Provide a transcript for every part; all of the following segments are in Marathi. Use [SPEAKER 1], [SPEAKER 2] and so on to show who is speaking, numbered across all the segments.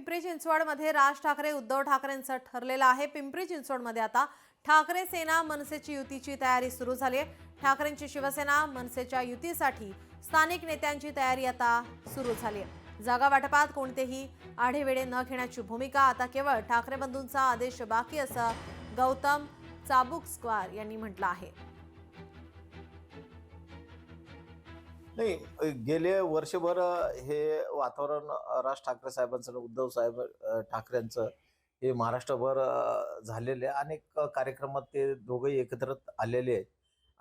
[SPEAKER 1] पिंपरी चिंचवडमध्ये राज ठाकरे उद्धव ठाकरेंचं ठरलेलं आहे। पिंपरी चिंचवडमध्ये आता ठाकरे सेना मनसेची युतीची तयारी सुरू झाली आहे। ठाकरेंची शिवसेना मनसेच्या युतीसाठी स्थानिक नेत्यांची तयारी आता सुरू झाली आहे। जागा वाटपात कोणतेही आढेवेढे न घेण्याची भूमिका आता केवळ ठाकरे बंधूंचा आदेश बाकी असं गौतम चाबुकस्वार यांनी म्हटलं आहे।
[SPEAKER 2] नाही, गेले वर्षभर हे वातावरण राज ठाकरे साहेबांचं, उद्धव साहेब ठाकरेंचं हे महाराष्ट्रभर झालेले अनेक कार्यक्रमात ते दोघंही एकत्र आलेले आहेत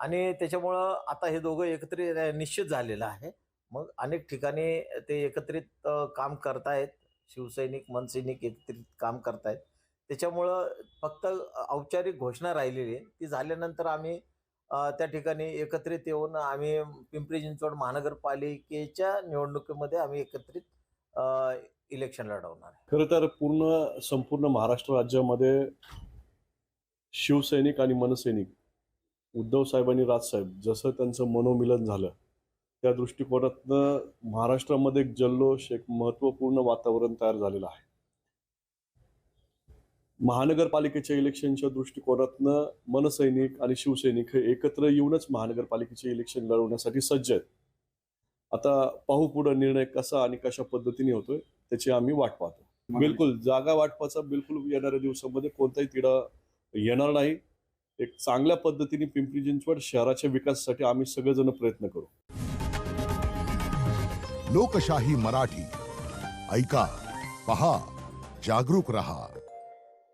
[SPEAKER 2] आणि त्याच्यामुळं आता हे दोघं एकत्रित निश्चित झालेलं आहे। मग अनेक ठिकाणी ते एकत्रित काम करतायत, शिवसैनिक मनसैनिक एकत्रित काम करतायत। त्याच्यामुळं फक्त औपचारिक घोषणा राहिलेली आहे, ती झाल्यानंतर आम्ही त्या ठिकाणी एकत्रित येऊन आम्ही पिंपरी चिंचवड महानगरपालिकेच्या निवडणुकीमध्ये आम्ही एकत्रित इलेक्शन लढवणार आहे।
[SPEAKER 3] खरं तर संपूर्ण महाराष्ट्र राज्यामध्ये शिवसैनिक आणि मनसैनिक उद्धव साहेब आणि राजसाहेब जसं त्यांचं मनोमिलन झालं त्या दृष्टिकोनातनं महाराष्ट्रामध्ये एक जल्लोष, एक महत्त्वपूर्ण वातावरण तयार झालेलं आहे। महानगरपालिकेच्या इलेक्शनच्या दृष्टिकोनातनं मनसैनिक आणि शिवसैनिक हे एकत्र येऊनच महानगरपालिकेचे इलेक्शन लढवण्यासाठी सज्ज आहेत। आता पाहू पुढे निर्णय कसा आणि कशा पद्धतीने होतोय त्याची आम्ही वाट पाहतो। बिलकुल जागा वाटपाचा बिलकुल येणाऱ्या दिवसामध्ये कोणताही तिढा येणार नाही। एक चांगल्या पद्धतीने पिंपरी चिंचवड शहराच्या विकासासाठी आम्ही सगळेजण प्रयत्न करू।
[SPEAKER 4] लोकशाही मराठी ऐका, पहा, जागरूक रहा।